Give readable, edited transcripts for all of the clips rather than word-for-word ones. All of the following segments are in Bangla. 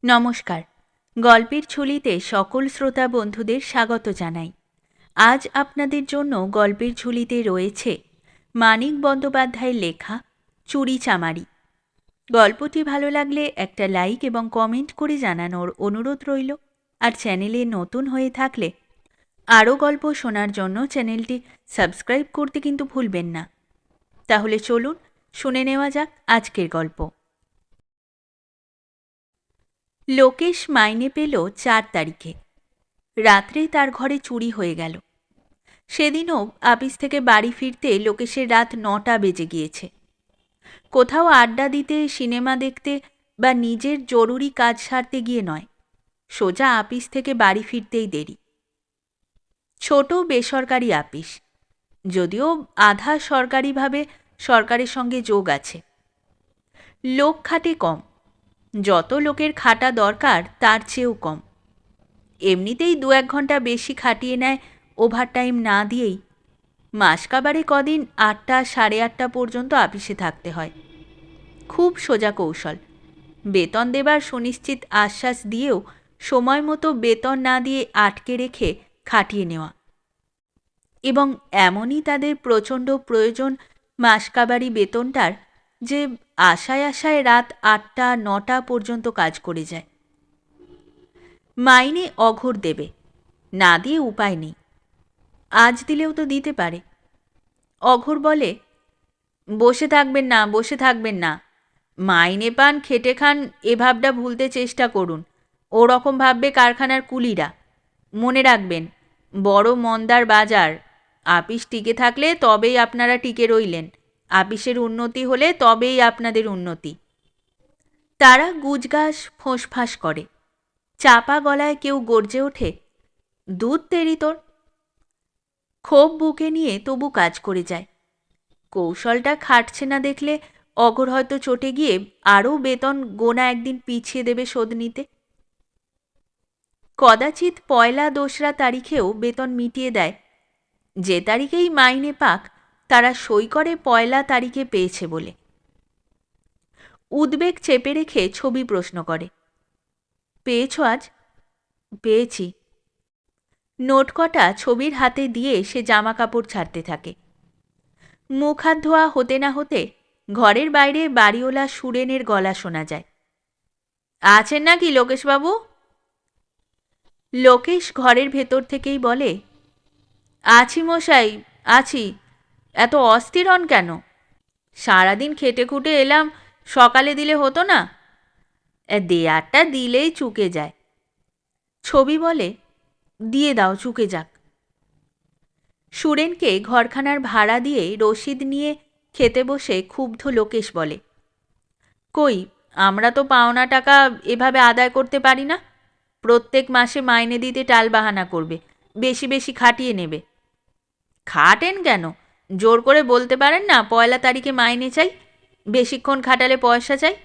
নমস্কার। গল্পের ঝুলিতে সকল শ্রোতা বন্ধুদের স্বাগত জানাই। আজ আপনাদের জন্য গল্পের ঝুলিতে রয়েছে মানিক বন্দ্যোপাধ্যায়ের লেখা চুরি চামারি। গল্পটি ভালো লাগলে একটা লাইক এবং কমেন্ট করে জানানোর অনুরোধ রইল। আর চ্যানেলে নতুন হয়ে থাকলে আরও গল্প শোনার জন্য চ্যানেলটি সাবস্ক্রাইব করতে কিন্তু ভুলবেন না। তাহলে চলুন শুনে নেওয়া যাক আজকের গল্প। লোকেশ মাইনে পেল 4 তারিখে। রাত্রে তার ঘরে চুরি হয়ে গেল। সেদিনও অফিস থেকে বাড়ি ফিরতে লোকেশের রাত 9টা বেজে গিয়েছে। কোথাও আড্ডা দিতে, সিনেমা দেখতে বা নিজের জরুরি কাজ সারতে গিয়ে নয়, সোজা অফিস থেকে বাড়ি ফিরতেই দেরি। ছোট বেসরকারি অফিস, যদিও আধা সরকারিভাবে সরকারের সঙ্গে যোগ আছে। লোক খাটে কম, যত লোকের খাটা দরকার তার চেয়েও কম। এমনিতেই 2-1 ঘন্টা বেশি খাটিয়ে নেয় ওভারটাইম না দিয়েই। মাসকাবারে কদিন 8টা, 8:30 পর্যন্ত অফিসে থাকতে হয়। খুব সোজা কৌশল। বেতন দেবার সুনিশ্চিত আশ্বাস দিয়েও সময় মতো বেতন না দিয়ে আটকে রেখে খাটিয়ে নেওয়া। এবং এমনই তাদের প্রচণ্ড প্রয়োজন মাসকাবারি বেতনটার, যে আশায় আশায় রাত 8টা, 9টা পর্যন্ত কাজ করে যায়। মাইনে অঘোর দেবে, না দিয়ে উপায় নেই। আজ দিলেও তো দিতে পারে। অঘোর বলে, বসে থাকবেন না, বসে থাকবেন না। মাইনে পান, খেটে খান, এ ভাবটা ভুলতে চেষ্টা করুন। ওরকম ভাববে কারখানার কুলিরা। মনে রাখবেন, বড় মন্দার বাজার। আপিস টিকে থাকলে তবেই আপনারা টিকে রইলেন। আপিসের উন্নতি হলে তবেই আপনাদের উন্নতি। তারা গুজগাছ ফোঁসফাঁস করে। চাপা গলায় কেউ গর্জে ওঠে, দুধ তেরি তোর। ক্ষোভ বুকে নিয়ে তবু কাজ করে যায়। কৌশলটা খাটছে না দেখলে অঘোর হয়তো চটে গিয়ে আরও বেতন গোনা একদিন পিছিয়ে দেবে শোধ নিতে। কদাচিৎ 1লা-2রা তারিখেও বেতন মিটিয়ে দেয়। যে তারিখেই মাইনে পাক, তারা সই করে 1লা তারিখে পেয়েছে বলে। উদ্বেগ চেপে রেখে ছবি প্রশ্ন করে, পেয়েছ আজ? পেয়েছি। নোট কটা ছবির হাতে দিয়ে সে জামা কাপড় ছাড়তে থাকে। মুখ হাত ধোয়া হতে না হতে ঘরের বাইরে বাড়িওয়ালা সুরেনের গলা শোনা যায়। আছেন নাকি লোকেশবাবু? লোকেশ ঘরের ভেতর থেকেই বলে, আছি মশাই, আছি। এত অস্থির হন কেন? সারাদিন খেটে খুটে এলাম, সকালে দিলে হতো না? দেয়ারটা দিলেই চুকে যায়। ছবি বলে, দিয়ে দাও, চুকে যাক। সুরেনকে ঘরখানার ভাড়া দিয়ে রসিদ নিয়ে খেতে বসে ক্ষুব্ধ লোকেশ বলে, কই, আমরা তো পাওনা টাকা এভাবে আদায় করতে পারি না। প্রত্যেক মাসে মাইনে দিতে টালবাহানা করবে, বেশি বেশি খাটিয়ে নেবে। খাটেন কেন? জোর করে বলতে পারেন না 1লা তারিখে মাইনে চাই, বেশিক্ষণ খাটালে পয়সা চাই।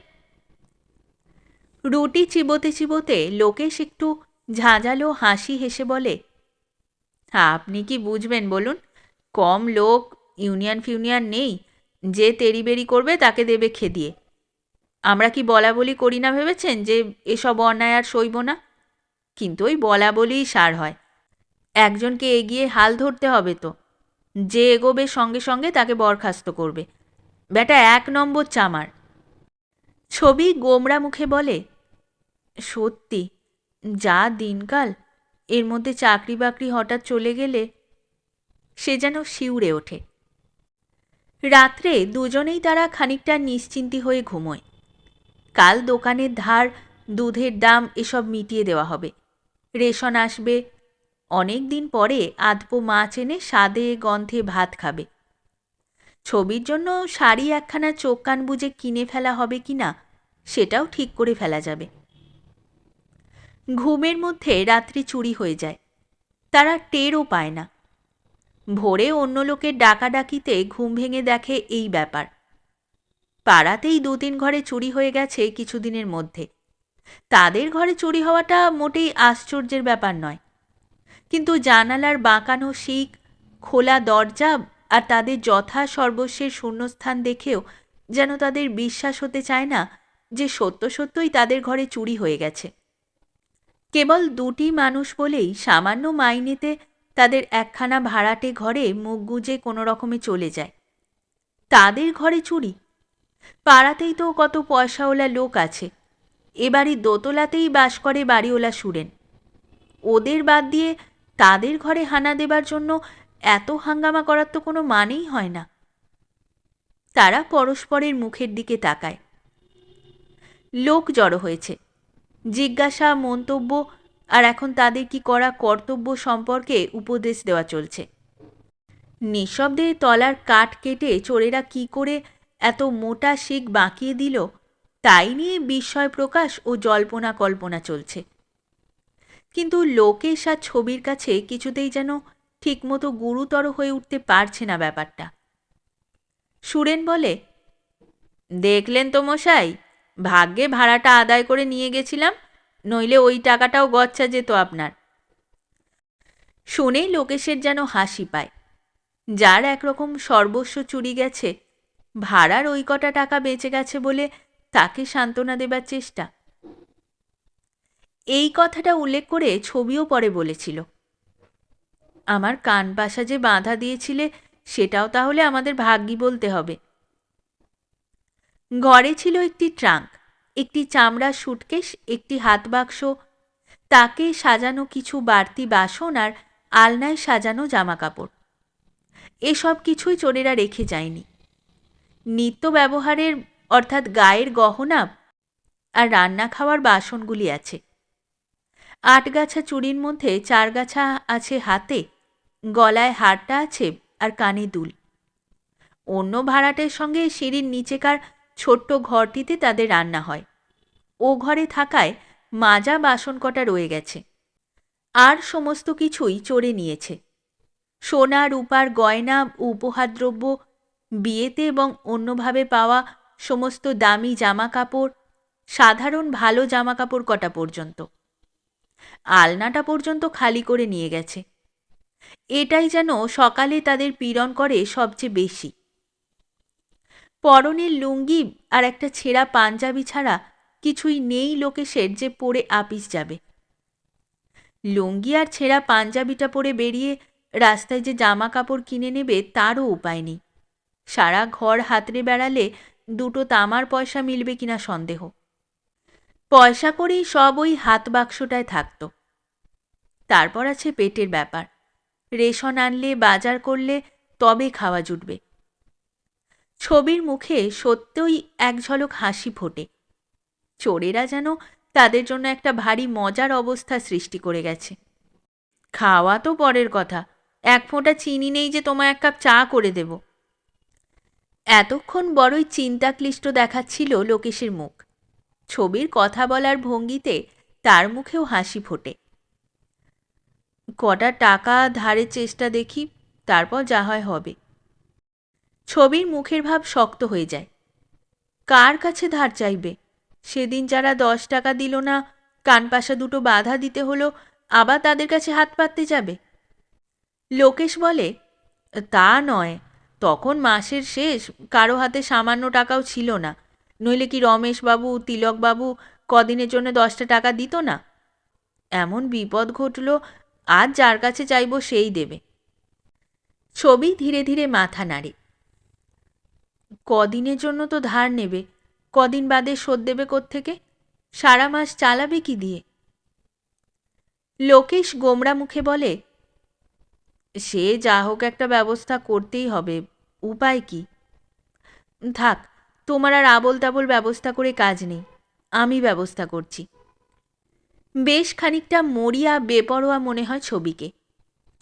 রুটি চিবোতে চিবোতে লোকেশ একটু ঝাঁঝালো হাসি হেসে বলে, আপনি কি বুঝবেন বলুন? কম লোক, ইউনিয়ন ফিউনিয়ন নেই, যে তেড়িবেড়ি করবে তাকে দেবে খেদিয়ে। আমরা কি বলা বলি করি না ভেবেছেন যে এসব অন্যায় আর সইব না? কিন্তু ওই বলা বলিই সার হয়। একজনকে এগিয়ে হাল ধরতে হবে তো। যে এগোবে সঙ্গে সঙ্গে তাকে বরখাস্ত করবে। বেটা 1 নম্বর চামার। ছবি গোমরা মুখে বলে, সত্যি যা দিনকাল, এর মধ্যে চাকরি বাকরি হঠাৎ চলে গেলে। সে যেন শিউরে ওঠে। রাত্রে দুজনেই তারা খানিকটা নিশ্চিন্তি হয়ে ঘুমোয়। কাল দোকানের ধার, দুধের দাম এসব মিটিয়ে দেওয়া হবে। রেশন আসবে। অনেক দিন পরে আধপো মাছ এনে স্বাদে গন্ধে ভাত খাবে। ছবির জন্য শাড়ি একখানা চোখ কান বুজে কিনে ফেলা হবে কিনা সেটাও ঠিক করে ফেলা যাবে। ঘুমের মধ্যে রাত্রি চুরি হয়ে যায়, তারা টেরও পায় না। ভোরে অন্য লোকের ডাকাডাকিতে ঘুম ভেঙে দেখে এই ব্যাপার। পাড়াতেই 2-3 ঘরে চুরি হয়ে গেছে কিছুদিনের মধ্যে। তাদের ঘরে চুরি হওয়াটা মোটেই আশ্চর্যের ব্যাপার নয়। কিন্তু জানালার বাঁকানো শিক, খোলা দরজা আর তাদের যথা সর্বস্বের শূন্যস্থান দেখেও যেন তাদের বিশ্বাস হতে চায় না যে সত্য সত্যই তাদের ঘরে চুরি হয়ে গেছে। কেবল দুটি মানুষ বলেই সামান্য মাইনেতে তাদের একখানা ভাড়াটে ঘরে মুখ গুজে কোনো রকমে চলে যায়। তাদের ঘরে চুরি! পাড়াতেই তো কত পয়সাওয়ালা লোক আছে, এ বাড়ির দোতলাতেই বাস করে বাড়িওয়ালা সুরেন। ওদের বাদ দিয়ে তাদের ঘরে হানা দেবার জন্য এত হাঙ্গামা করার তো কোনো মানেই হয় না। তারা পরস্পরের মুখের দিকে তাকায়। লোক জড়ো হয়েছে, জিজ্ঞাসা, মন্তব্য আর এখন তাদের কি করা কর্তব্য সম্পর্কে উপদেশ দেওয়া চলছে। নিঃশব্দে তলার কাঠ কেটে চোরেরা কি করে এত মোটা শিক বাঁকিয়ে দিল তাই নিয়ে বিস্ময় প্রকাশ ও জল্পনা কল্পনা চলছে। কিন্তু লোকেশ আর ছবির কাছে কিছুতেই যেন ঠিকমতো গুরুতর হয়ে উঠতে পারছে না ব্যাপারটা। সুরেন বলে, দেখলেন তো মশাই, ভাগ্যে ভাড়াটা আদায় করে নিয়ে গেছিলাম, নইলে ওই টাকাটাও গচ্ছা যেত আপনার। শুনেই লোকেশের যেন হাসি পায়। যার একরকম সর্বস্ব চুরি গেছে, ভাড়ার ওই কটা টাকা বেঁচে গেছে বলে তাকে সান্ত্বনা দেবার চেষ্টা। এই কথাটা উল্লেখ করে ছবিও পরে বলেছিল, আমার কান পাশা যে বাঁধা দিয়েছিলে সেটাও তাহলে আমাদের ভাগ্যি বলতে হবে। ঘরে ছিল একটি ট্রাঙ্ক, একটি চামড়ার সুটকেস, একটি হাতবাক্স, তাকে সাজানো কিছু বাড়তি বাসন আর আলনায় সাজানো জামাকাপড়। এসব কিছুই চোরেরা রেখে যায়নি। নিত্য ব্যবহারের অর্থাৎ গায়ের গহনা আর রান্না খাওয়ার বাসনগুলি আছে। 8 গাছা চুড়ির মধ্যে 4 গাছা আছে হাতে, গলায় হারটা আছে আর কানে দুল। অন্য ভাড়াটের সঙ্গে সিঁড়ির নিচেকার ছোট্ট ঘরটিতে তাদের রান্না হয়। ও ঘরে থাকায় মাজা বাসন কটা রয়ে গেছে। আর সমস্ত কিছুই চোরে নিয়েছে। সোনা রূপার গয়না, উপহারদ্রব্য, বিয়েতে এবং অন্যভাবে পাওয়া সমস্ত দামি জামাকাপড়, সাধারণ ভালো জামাকাপড় কটা পর্যন্ত। আলনাটা পর্যন্ত খালি করে নিয়ে গেছে। এটাই যেন সকালে তাদের পীড়ন করে সবচেয়ে বেশি। পরনের লুঙ্গি আর একটা ছেঁড়া পাঞ্জাবি ছাড়া কিছুই নেই লোকেশের যে পরে আপিস যাবে। লুঙ্গি আর ছেঁড়া পাঞ্জাবিটা পরে বেরিয়ে রাস্তায় যে জামা কাপড় কিনে নেবে তারও উপায় নেই। সারা ঘর হাতড়ে বেড়ালে 2 তামার পয়সা মিলবে কিনা সন্দেহ। পয়সা করেই সব ওই হাত বাক্সটায় থাকত। তারপর আছে পেটের ব্যাপার, রেশন আনলে, বাজার করলে তবে খাওয়া জুটবে। ছবির মুখে সত্যই এক ঝলক হাসি ফোটে। চোরেরা যেন তাদের জন্য একটা ভারী মজার অবস্থা সৃষ্টি করে গেছে। খাওয়া তো পরের কথা, 1 ফোঁটা চিনি নেই যে তোমায় 1 কাপ চা করে দেব। এতক্ষণ বড়ই চিন্তাক্লিষ্ট দেখাচ্ছিল লোকেশের মুখ। ছবির কথা বলার ভঙ্গিতে তার মুখেও হাসি ফোটে। কটা টাকা ধারের চেষ্টা দেখি, তারপর যা হয় হবে। ছবির মুখের ভাব শক্ত হয়ে যায়। কার কাছে ধার চাইবে? সেদিন যারা 10 টাকা দিল না, কানপাশা 2 বাধা দিতে হলো, আবার তাদের কাছে হাত পাততে যাবে? লোকেশ বলে, তা নয়, তখন মাসের শেষ, কারো হাতে সামান্য টাকাও ছিল না, নইলে কি রমেশবাবু, তিলকবাবু কদিনের জন্য 10টা টাকা দিত না? এমন বিপদ ঘটল, আজ যার কাছে চাইব সেই দেবে। ছবি ধীরে ধীরে মাথা নাড়ে। কদিনের জন্য তো ধার নেবে, কদিন বাদে শোধ দেবে কোত্থেকে? সারা মাস চালাবে কি দিয়ে? লোকেশ গোমরা মুখে বলে, সে যা হোক একটা ব্যবস্থা করতেই হবে, উপায় কি? থাক, তোমার আর আবোল তাবোল ব্যবস্থা করে কাজ নেই, আমি ব্যবস্থা করছি। বেশ খানিকটা মরিয়া বেপরোয়া মনে হয় ছবিকে।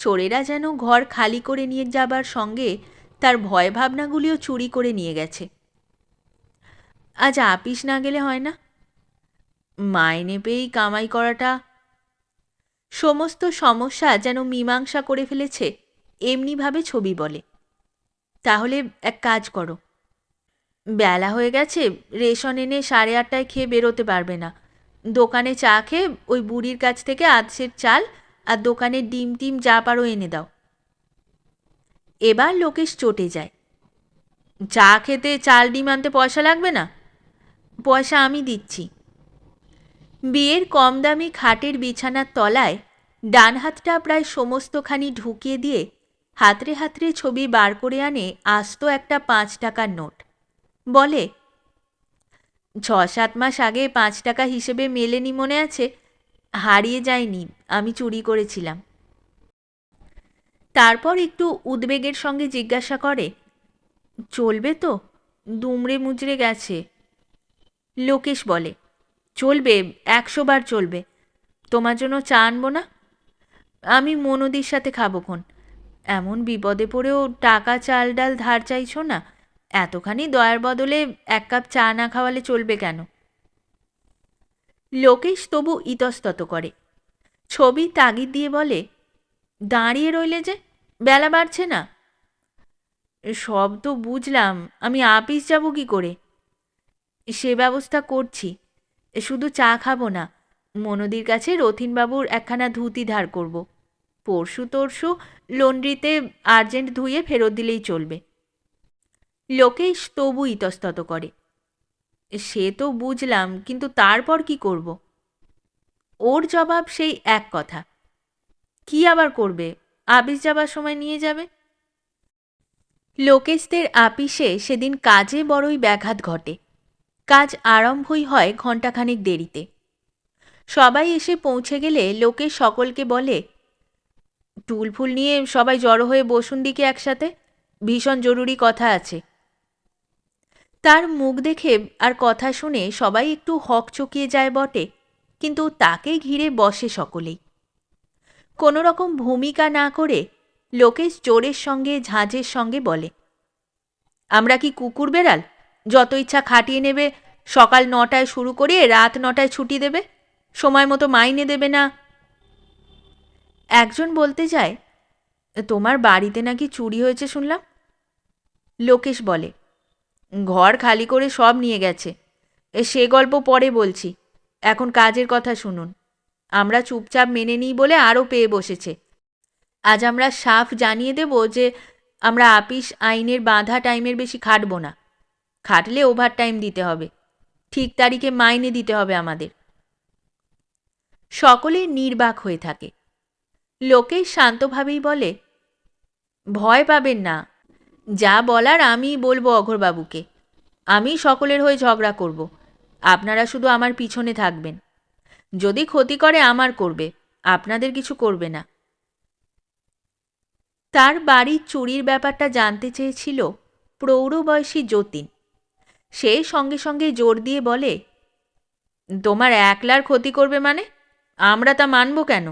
চোরেরা যেন ঘর খালি করে নিয়ে যাবার সঙ্গে তার ভয় ভাবনাগুলিও চুরি করে নিয়ে গেছে। আজ আপিস না গেলে হয় না? মাইনে পেয়েই কামাই করাটা। সমস্ত সমস্যা যেন মীমাংসা করে ফেলেছে এমনিভাবে ছবি বলে, তাহলে এক কাজ করো, বেলা হয়ে গেছে, রেশন এনে 8:30টায় খেয়ে বেরোতে পারবে না। দোকানে চা খেয়ে ওই বুড়ির কাছ থেকে আধসের চাল আর দোকানের ডিম টিম যা পারো এনে দাও। এবার লোকেশ চটে যায়। চা খেতে চাল ডিম আনতে পয়সা লাগবে না? পয়সা আমি দিচ্ছি। বিয়ের কম দামি খাটের বিছানার তলায় ডান হাতটা প্রায় সমস্তখানি ঢুকিয়ে দিয়ে হাতড়ে হাতড়ে ছবি বার করে আনে আস্ত একটা 5 টাকার নোট। বলে, 6-7 মাস আগে 5 টাকা হিসেবে মেলেনি মনে আছে? হারিয়ে যায়নি, আমি চুরি করেছিলাম। তারপর একটু উদ্বেগের সঙ্গে জিজ্ঞাসা করে, চলবে তো? দুমড়ে মুচড়ে গেছে। লোকেশ বলে, চলবে, 100 বার চলবে। তোমার জন্য চা আনবো না? আমি মনোদির সাথে খাবোক্ষণ। এমন বিপদে পড়েও টাকা চাল ডাল ধার চাইছো না, এতখানি দয়ার বদলে 1 কাপ চা না খাওয়ালে চলবে কেন? লোকেশ তবু ইতস্তত করে। ছবি তাগিদ দিয়ে বলে, দাঁড়িয়ে রইলে যে, বেলা বাড়ছে না? সব তো বুঝলাম, আমি আপিস যাব কি করে? সে ব্যবস্থা করছি। শুধু চা খাবো না, মনোদির কাছে রথিনবাবুর একখানা ধুতি ধার করব। পরশু তরশু লন্ড্রিতে আর্জেন্ট ধুয়ে ফেরত দিলেই চলবে। লোকেশ তবু ইতস্তত করে। সে তো বুঝলাম, কিন্তু তারপর কি করব? ওর জবাব সেই এক কথা। কি আবার করবে? আপিস যাবার সময় নিয়ে যাবে। লোকেশদের আপিসে সেদিন কাজে বড়ই ব্যাঘাত ঘটে। কাজ আরম্ভই হয় ঘণ্টাখানেক দেরিতে। সবাই এসে পৌঁছে গেলে লোকেশ সকলকে বলে, টুলফুল নিয়ে সবাই জড়ো হয়ে বসুন দিকে একসাথে, ভীষণ জরুরি কথা আছে। তার মুখ দেখে আর কথা শুনে সবাই একটু হকচকিয়ে যায় বটে, কিন্তু তাকে ঘিরে বসে সকলেই। কোনো রকম ভূমিকা না করে লোকেশ জোরের সঙ্গে ঝাঁঝের সঙ্গে বলে, আমরা কি কুকুর বেড়াল? যত ইচ্ছা খাটিয়ে নেবে, সকাল 9টায় শুরু করে রাত 9টায় ছুটি দেবে, সময় মতো মাইনে দেবে না। একজন বলতে যায়, তোমার বাড়িতে নাকি চুরি হয়েছে শুনলাম। লোকেশ বলে, ঘর খালি করে সব নিয়ে গেছে। সে গল্প পরে বলছি, এখন কাজের কথা শুনুন। আমরা চুপচাপ মেনে নিই বলে আরও পেয়ে বসেছে। আজ আমরা সাফ জানিয়ে দেব যে আমরা আপিস আইনের বাঁধা টাইমের বেশি খাটব না। খাটলে ওভার টাইম দিতে হবে, ঠিক তারিখে মাইনে দিতে হবে আমাদের। সকলে নির্বাক হয়ে থাকে। লোকেশ শান্তভাবেই বলে, ভয় পাবেন না, যা বলার আমি বলবো অঘোরবাবুকে। আমি সকলের হয়ে ঝগড়া করব, আপনারা শুধু আমার পিছনে থাকবেন। যদি ক্ষতি করে আমার করবে, আপনাদের কিছু করবে না। তার বাড়ির চুরির ব্যাপারটা জানতে চেয়েছিল প্রৌঢ়বয়সী যতীন। সে সঙ্গে সঙ্গে জোর দিয়ে বলে, তোমার একলার ক্ষতি করবে মানে? আমরা তা মানব কেন?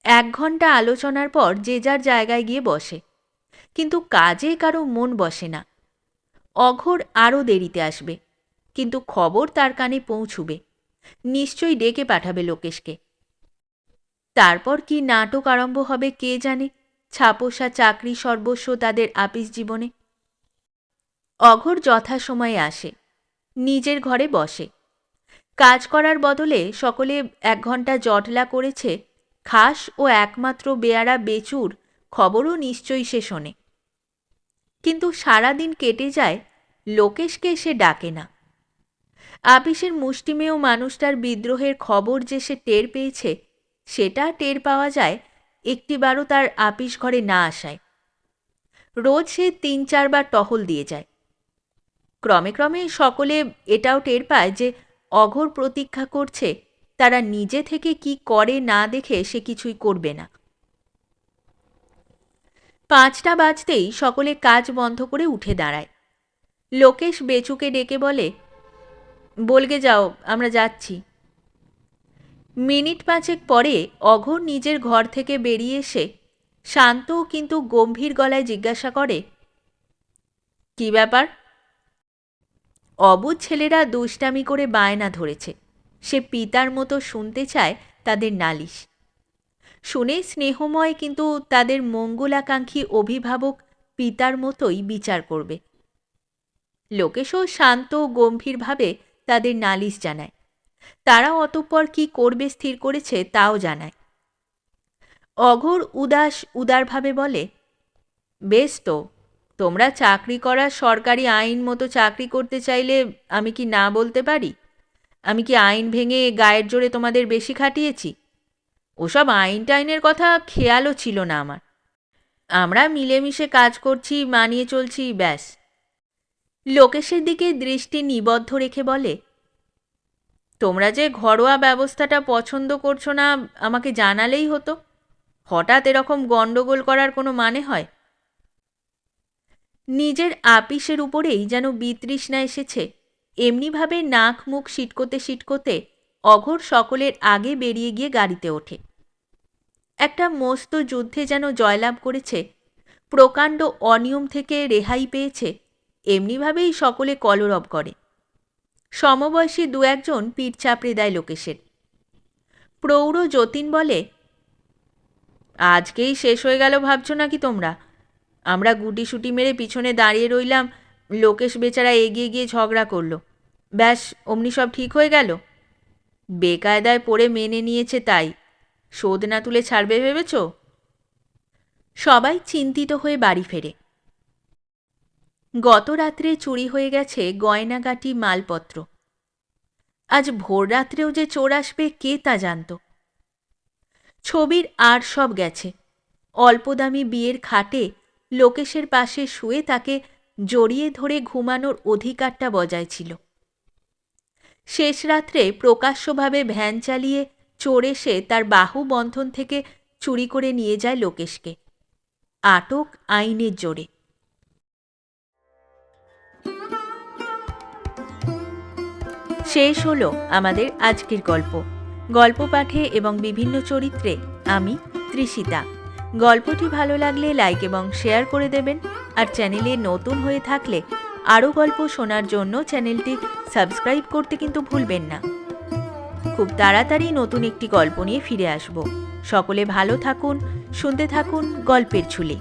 1 ঘণ্টা আলোচনার পর যে যার জায়গায় গিয়ে বসে, কিন্তু কাজে কারো মন বসে না। অঘোর আরও দেরিতে আসবে, কিন্তু খবর তার কানে পৌঁছবে, নিশ্চয়ই ডেকে পাঠাবে লোকেশকে। তারপর কি নাটক আরম্ভ হবে কে জানে, ছাপোষা চাকরি সর্বস্ব তাদের আপিস জীবনে। অঘোর যথাসময়ে আসে, নিজের ঘরে বসে। কাজ করার বদলে সকলে 1 ঘণ্টা জটলা করেছে, খাস ও একমাত্র বেয়ারা বেচুর খবরও নিশ্চয়ই সে শোনে। কিন্তু সারাদিন কেটে যায়, লোকেশকে সে ডাকে না। আপিসের মুষ্টিমেয় মানুষটার বিদ্রোহের খবর যে সে টের পেয়েছে, সেটা টের পাওয়া যায় একটিবারও তার আপিস ঘরে না আসায়। রোজ সে 3-4 বার টহল দিয়ে যায়। ক্রমে ক্রমে সকলে এটাও টের পায় যে অঘোর প্রতীক্ষা করছে, তারা নিজে থেকে কি করে না দেখে সে কিছুই করবে না। 5টা বাজতেই সকলে কাজ বন্ধ করে উঠে দাঁড়ায়। লোকেশ বেচুকে ডেকে বলে, বলগে যাও, আমরা যাচ্ছি। মিনিট 5 পরে অঘোর নিজের ঘর থেকে বেরিয়ে এসে শান্ত কিন্তু গম্ভীর গলায় জিজ্ঞাসা করে, কি ব্যাপার? অবুঝ ছেলেরা দুষ্টামি করে বায়না ধরেছে, সে পিতার মতো শুনতে চায় তাদের নালিশ। শুনে স্নেহময় কিন্তু তাদের মঙ্গলাকাঙ্ক্ষী অভিভাবক পিতার মতোই বিচার করবে। লোকেশও শান্ত গম্ভীরভাবে তাদের নালিশ জানায়। তারা অতঃপর কি করবে স্থির করেছে তাও জানায়। অঘোর উদারভাবে বলে, বেশ তো, তোমরা চাকরি করা সরকারি আইন মতো চাকরি করতে চাইলে আমি কি না বলতে পারি? আমি কি আইন ভেঙে গায়ের জোরে তোমাদের বেশি খাটিয়েছি? ওসব আইন টাইনের কথা খেয়ালও ছিল না আমার। আমরা মিলেমিশে কাজ করছি, মানিয়ে চলছি, ব্যাস। লোকেশের দিকে দৃষ্টি নিবদ্ধ রেখে বলে, তোমরা যে ঘরোয়া ব্যবস্থাটা পছন্দ করছো না আমাকে জানালেই হতো। হঠাৎ এরকম গণ্ডগোল করার কোনো মানে হয়? নিজের আপিসের উপরেই যেন বিতৃষ্ণা এসেছে, এমনিভাবে নাক মুখ সিটকোতে সিটকোতে অঘোর সকলের আগে বেরিয়ে গিয়ে গাড়িতে ওঠে। একটা মস্ত যুদ্ধে যেন জয়লাভ করেছে, প্রকাণ্ড অনিয়ম থেকে রেহাই পেয়েছে, এমনিভাবেই সকলে কলরব করে। সমবয়সী দু একজন পিঠ চাপড়ে দেয় লোকেশের। প্রৌঢ় যতীন বলে, আজকেই শেষ হয়ে গেল ভাবছো নাকি তোমরা? আমরা গুটিসুটি মেরে পিছনে দাঁড়িয়ে রইলাম, লোকেশ বেচারা এগিয়ে গিয়ে ঝগড়া করলো, ব্যাস অমনি সব ঠিক হয়ে গেল? বেকায়দায় পড়ে মেনে নিয়েছে, তাই শোধ না তুলে ছাড়বে ভেবেছ? সবাই চিন্তিত হয়ে বাড়ি ফেরে। গত রাত্রে চুরি হয়ে গেছে গয়নাগাটি, মালপত্র। আজ ভোর রাত্রেও যে চোর আসবে কে তা জানত। ছবির আর সব গেছে। অল্প দামি বিয়ের খাটে লোকেশের পাশে শুয়ে তাকে জড়িয়ে ধরে ঘুমানোর অধিকারটা বজায় ছিল। শেষ রাত্রে প্রকাশ্যভাবে ভ্যান চালিয়ে চোর এসে তার বাহু বন্ধন থেকে চুরি করে নিয়ে যায় লোকেশকে। আটক আইনের জোরে। শেষ হলো আমাদের আজকের গল্প। গল্প পাঠে এবং বিভিন্ন চরিত্রে আমি তৃষিতা। গল্পটি ভালো লাগলে লাইক এবং শেয়ার করে দেবেন। আর চ্যানেলে নতুন হয়ে থাকলে আরও গল্প শোনার জন্য চ্যানেলটি সাবস্ক্রাইব করতে কিন্তু ভুলবেন না। খুব তাড়াতাড়ি নতুন একটি গল্প নিয়ে ফিরে আসব। সকলে ভালো থাকুন, শুনতে থাকুন গল্পের ঝুলি।